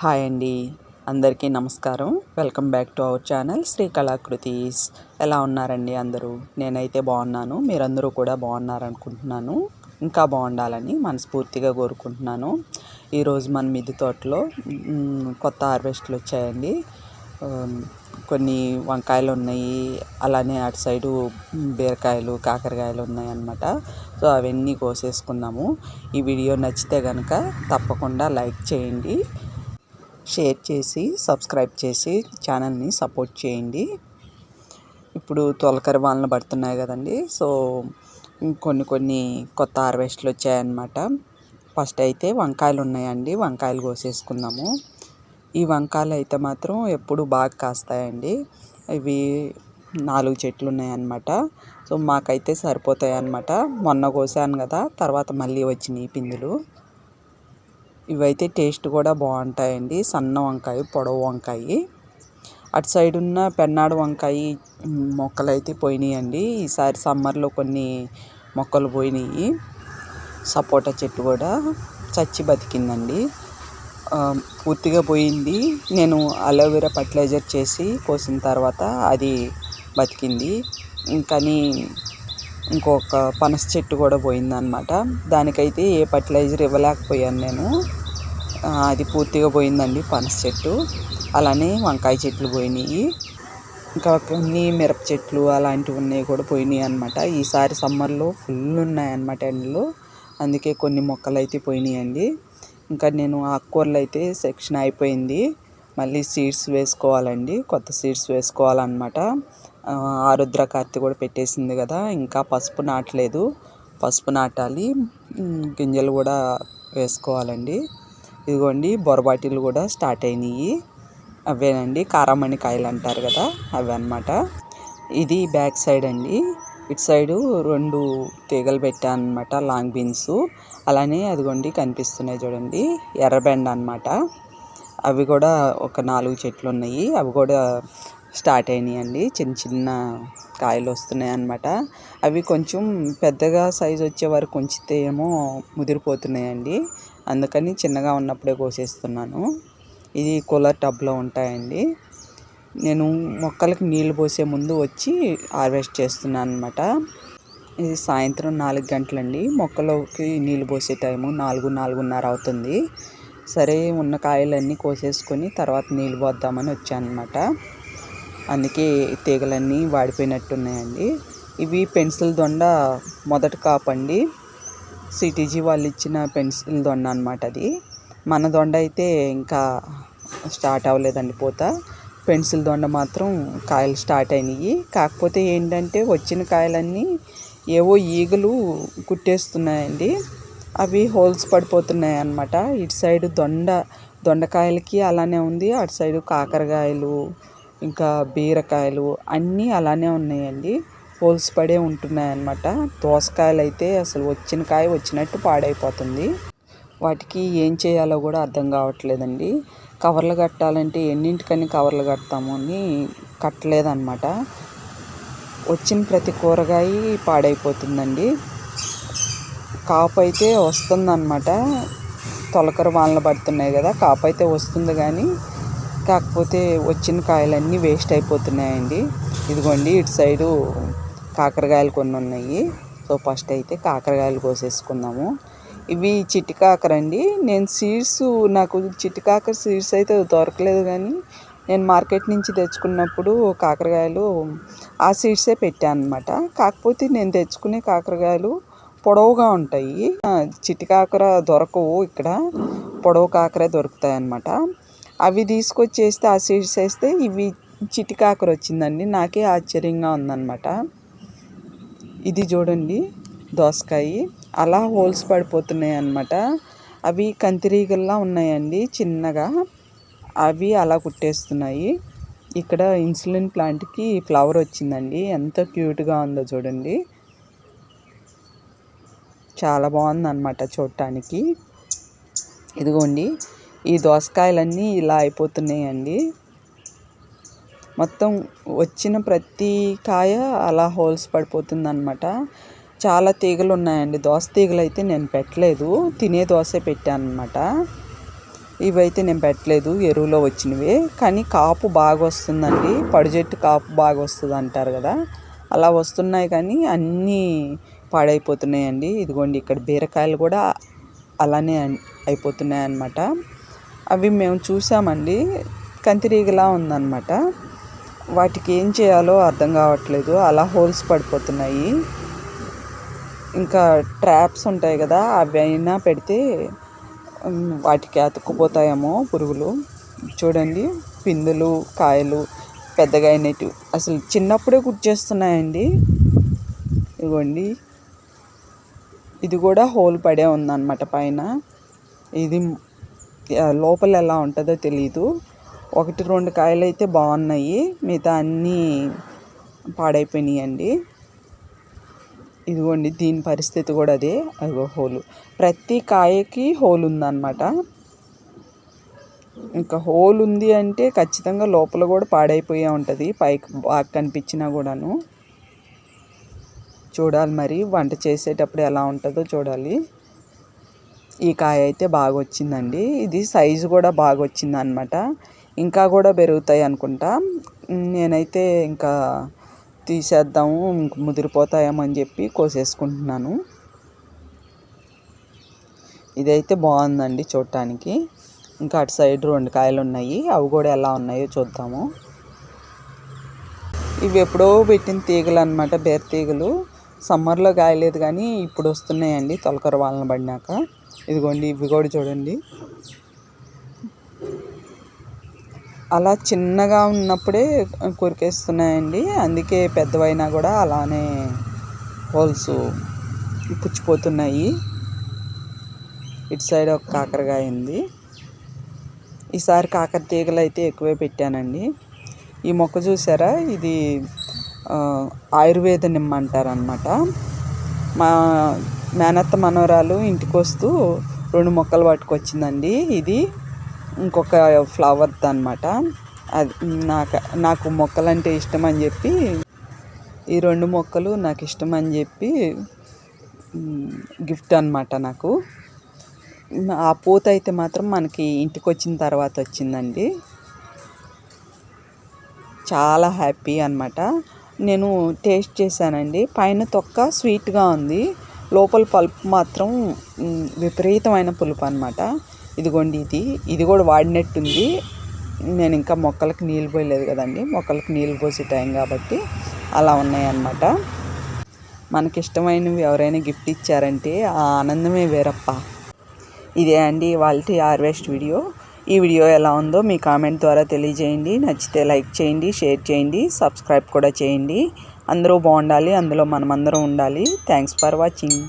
Hi అండి, అందరికీ నమస్కారం. Welcome back to our channel Shri Kalakritis. ఎలా ఉన్నారండి అందరూ? నేనైతే బాగున్నాను. మీరందరూ కూడా బాగున్నారనుకుంటున్నాను. ఇంకా బాగుండాలని మనస్ఫూర్తిగా కోరుకుంటున్నాను. ఈరోజు మన మిద్దె తోటలో కొత్త హార్వెస్ట్లు వచ్చాయండి. కొన్ని వంకాయలు ఉన్నాయి, అలానే అటు సైడు బీరకాయలు, కాకరకాయలు ఉన్నాయి అన్నమాట. సో అవన్నీ కోసేసుకుందాము. ఈ వీడియో నచ్చితే కనుక తప్పకుండా లైక్ చేయండి, షేర్ చేసి సబ్స్క్రైబ్ చేసి ఛానల్ని సపోర్ట్ చేయండి. ఇప్పుడు తొలకరి వానలు పడుతున్నాయి కదండి. సో కొన్ని కొత్త హార్వెస్ట్లు వచ్చాయన్నమాట. ఫస్ట్ అయితే వంకాయలు ఉన్నాయండి, వంకాయలు కోసేసుకుందాము. ఈ వంకాయలు అయితే మాత్రం ఎప్పుడు బాగా కాస్తాయండి. ఇవి 4 చెట్లు ఉన్నాయన్నమాట. సో మాకైతే సరిపోతాయి అన్నమాట. మొన్న కోసాను కదా, తర్వాత మళ్ళీ వచ్చినాయి పిందులు. ఇవైతే టేస్ట్ కూడా బాగుంటాయండి. సన్న వంకాయ, పొడవు వంకాయ. అటు సైడ్ ఉన్న పెన్నాడు వంకాయ మొక్కలు అయితే పోయినాయండి. ఈసారి సమ్మర్లో కొన్ని మొక్కలు పోయినాయి. సపోటా చెట్టు కూడా చచ్చి బతికిందండి, పూర్తిగా పోయింది. నేను అలోవెరా ఫర్టిలైజర్ చేసి కోసిన తర్వాత అది బతికింది. కానీ ఇంకొక పనస చెట్టు కూడా పోయిందనమాట. దానికైతే ఏ ఫర్టిలైజర్ ఇవ్వలేకపోయాను నేను. అది పూర్తిగా పోయిందండి పనస చెట్టు. అలానే వంకాయ చెట్లు పోయినాయి. ఇంకా కొన్ని మిరప చెట్లు అలాంటివి ఉన్నాయి కూడా పోయినాయి అనమాట. ఈసారి సమ్మర్లో ఫుల్ ఉన్నాయన్నమాట ఎండలు, అందుకే కొన్ని మొక్కలు అయితే పోయినాయండి. ఇంకా నేను ఆకుకూరలు అయితే సెక్షన్ అయిపోయింది. మళ్ళీ సీడ్స్ వేసుకోవాలండి, కొత్త సీడ్స్ వేసుకోవాలన్నమాట. ఆరుద్ర కార్తీ కూడా పెట్టేసింది కదా, ఇంకా పసుపు నాటలేదు. పసుపు నాటాలి, గింజలు కూడా వేసుకోవాలండి. ఇదిగోండి బొరబాటిలు కూడా స్టార్ట్ అయినాయి. అవేనండి కారామణి కాయలు అంటారు కదా, అవి అన్నమాట. ఇది బ్యాక్ సైడ్ అండి. ఇటు సైడు 2 తీగలు పెట్టాను అనమాట, లాంగ్ బీన్స్. అలానే అదిగోండి కనిపిస్తున్నాయి చూడండి, ఎర్రబెండ అనమాట. అవి కూడా ఒక 4 చెట్లు ఉన్నాయి. అవి కూడా స్టార్ట్ అయినాయండి, చిన్న చిన్న కాయలు వస్తున్నాయి అన్నమాట. అవి కొంచెం పెద్దగా సైజు వచ్చే వరకు ఉంచితే ఏమో ముదిరిపోతున్నాయండి, అందుకని చిన్నగా ఉన్నప్పుడే కోసేస్తున్నాను. ఇది కూలర్ టబ్లో ఉంటాయండి. నేను మొక్కలకి నీళ్లు పోసే ముందు వచ్చి హార్వెస్ట్ చేస్తున్నాను అనమాట. ఇది సాయంత్రం 4 గంటలండి. మొక్కలోకి నీళ్లు పోసే టైము 4-4:30 అవుతుంది. సరే ఉన్న కాయలన్నీ కోసేసుకొని తర్వాత నీళ్ళు పోద్దామని వచ్చానమాట. అందుకే తీగలన్నీ వాడిపోయినట్టున్నాయండి. ఇవి పెన్సిల్ దొండ మొదటి కాపండి. సిటీజీ వాళ్ళు ఇచ్చిన పెన్సిల్ దొండ అనమాట అది. మన దొండ అయితే ఇంకా స్టార్ట్ అవ్వలేదండి పూత. పెన్సిల్ దొండ మాత్రం కాయలు స్టార్ట్ అయినాయి. కాకపోతే ఏంటంటే వచ్చిన కాయలన్నీ ఏవో ఈగలు కుట్టేస్తున్నాయండి, అవి హోల్స్ పడిపోతున్నాయి అన్నమాట. ఇటు సైడు దొండకాయలకి అలానే ఉంది, అటు సైడు కాకరకాయలు ఇంకా బీరకాయలు అన్నీ అలానే ఉన్నాయండి, హోల్స్ పడే ఉంటున్నాయి అన్నమాట. దోసకాయలు అయితే అసలు వచ్చిన కాయ వచ్చినట్టు పాడైపోతుంది. వాటికి ఏం చేయాలో కూడా అర్థం కావట్లేదండి. కవర్లు కట్టాలంటే ఎన్నింటికని కవర్లు కడతాము అని కట్టలేదన్నమాట. వచ్చిన ప్రతి కూరగాయ పాడైపోతుందండి. కాపు అయితే వస్తుందన్నమాట. తొలకరి వానలు పడుతున్నాయి కదా, కాపు అయితే వస్తుంది కానీ కాకపోతే వచ్చిన కాయలన్నీ వేస్ట్ అయిపోతున్నాయండి. ఇదిగోండి ఇటు సైడు కాకరకాయలు కొన్ని ఉన్నాయి. సో ఫస్ట్ అయితే కాకరకాయలు కోసేసుకుందాము. ఇవి చిట్టి కాకర అండి. నేను సీడ్స్, నాకు చిట్టి కాకర సీడ్స్ అయితే దొరకలేదు, కానీ నేను మార్కెట్ నుంచి తెచ్చుకున్నప్పుడు కాకరకాయలు ఆ సీడ్సే పెట్టాను అనమాట. కాకపోతే నేను తెచ్చుకునే కాకరకాయలు పొడవుగా ఉంటాయి. చిట్టి కాకర దొరకవు ఇక్కడ, పొడవు కాకరే దొరుకుతాయి అన్నమాట. అవి తీసుకొచ్చేస్తే ఆ సీడ్స్ వేస్తే ఇవి చిట్టి కాకర వచ్చిందండి. నాకే ఆశ్చర్యంగా ఉందన్నమాట. ఇది చూడండి దోసకాయ, అలా హోల్స్ పడిపోతున్నాయి అన్నమాట. అవి కంతిరీగల్లా ఉన్నాయండి చిన్నగా, అవి అలా కుట్టేస్తున్నాయి. ఇక్కడ ఇన్సులిన్ ప్లాంట్కి ఫ్లవర్ వచ్చిందండి, ఎంత క్యూట్గా ఉందో చూడండి, చాలా బాగుందన్నమాట చూడటానికి. ఇదిగోండి ఈ దోసకాయలన్నీ ఇలా అయిపోతున్నాయండి. మొత్తం వచ్చిన ప్రతి కాయ అలా హోల్స్ పడిపోతుందన్నమాట. చాలా తీగలు ఉన్నాయండి. దోస తీగలు అయితే నేను పెట్టలేదు, తినే దోసే పెట్టాను అనమాట. ఇవైతే నేను పెట్టలేదు, ఎరువులో వచ్చినవే. కానీ కాపు బాగా వస్తుందండి, పడి చెట్టు కాపు బాగా వస్తుంది అంటారు కదా, అలా వస్తున్నాయి. కానీ అన్నీ పాడైపోతున్నాయండి. ఇదిగోండి ఇక్కడ బీరకాయలు కూడా అలానే అయిపోతున్నాయి అన్నమాట. అవి మేము చూసామండి, కంతిరీగలా ఉందన్నమాట. వాటికి ఏం చేయాలో అర్థం కావట్లేదు, అలా హోల్స్ పడిపోతున్నాయి. ఇంకా ట్రాప్స్ ఉంటాయి కదా, అవి అయినా పెడితే వాటికి అతుక్కుపోతాయేమో పురుగులు. చూడండి పిందులు కాయలు పెద్దగా అయినట్టు అసలు చిన్నప్పుడే గుర్చేస్తున్నాయండి. ఇదిగోండి ఇది కూడా హోల్ పడే ఉందన్నమాట పైన. ఇది లోపల ఎలా ఉంటుందో తెలీదు. 1-2 కాయలు అయితే బాగున్నాయి, మిగతా అన్నీ పాడైపోయినాయండి. ఇదిగోండి దీని పరిస్థితి కూడా అదే. అదిగో హోలు, ప్రతి కాయకి హోల్ ఉందన్నమాట. ఇంకా హోల్ ఉంది అంటే ఖచ్చితంగా లోపల కూడా పాడైపోయే ఉంటుంది, పైకి బాగా కనిపించినా కూడాను. చూడాలి మరి వంట చేసేటప్పుడు ఎలా ఉంటుందో చూడాలి. ఈ కాయ అయితే బాగా వచ్చిందండి, ఇది సైజు కూడా బాగా వచ్చింది అనమాట. ఇంకా కూడా పెరుగుతాయి అనుకుంటా. నేనైతే ఇంకా తీసేద్దాము, ముదిరిపోతాయేమో అని చెప్పి కోసేసుకుంటున్నాను. ఇదైతే బాగుందండి చూడటానికి. ఇంకా అటు సైడ్ 2 కాయలు ఉన్నాయి, అవి కూడా ఎలా ఉన్నాయో చూద్దాము. ఇవి ఎప్పుడో పెట్టిన తీగలు అనమాట, బేర తీగలు. సమ్మర్లో కాయలేదు కానీ ఇప్పుడు వస్తున్నాయండి, తొలకర వాళ్ళని పడినాక. ఇదిగోండి ఇవి కూడా చూడండి, అలా చిన్నగా ఉన్నప్పుడే కొరికేస్తున్నాయండి. అందుకే పెద్దవైనా కూడా అలానే హోల్స్ పుచ్చిపోతున్నాయి. ఇటు సైడ్ ఒక కాకరకాయ ఉంది. ఈసారి కాకర తీగలు అయితే ఎక్కువే పెట్టానండి. ఈ మొక్క చూసారా, ఇది ఆయుర్వేద నిమ్మ అంటారనమాట. మా మేనత్త మనవరాలు ఇంటికి వస్తూ 2 మొక్కలు పట్టుకొచ్చిందండి. ఇది ఇంకొక ఫ్లవర్ది అనమాట. అది నాకు మొక్కలంటే ఇష్టం అని చెప్పి, ఈ 2 మొక్కలు నాకు ఇష్టం అని చెప్పి గిఫ్ట్ అనమాట నాకు. ఆ పూత అయితే మాత్రం మనకి ఇంటికి వచ్చిన తర్వాత వచ్చిందండి. చాలా హ్యాపీ అనమాట. నేను టేస్ట్ చేశానండి, పైన తొక్క స్వీట్గా ఉంది, లోపల పల్ప్ మాత్రం విపరీతమైన పులుపు అనమాట. ఇదిగోండి ఇది కూడా వాడినట్టుంది. నేను ఇంకా మొక్కలకు నీళ్ళు పోయలేదు కదండి, మొక్కలకు నీళ్ళు పోసే టైం కాబట్టి అలా ఉన్నాయన్నమాట. మనకిష్టమైనవి ఎవరైనా గిఫ్ట్ ఇచ్చారంటే ఆ ఆనందమే వేరప్ప. ఇదే అండి వాళ్ళ హార్వెస్ట్ వీడియో. ఈ వీడియో ఎలా ఉందో మీ కామెంట్ ద్వారా తెలియజేయండి. నచ్చితే లైక్ చేయండి, షేర్ చేయండి, సబ్స్క్రైబ్ కూడా చేయండి. అందరూ బాగుండాలి, అందులో మనమందరం ఉండాలి. Thanks for watching.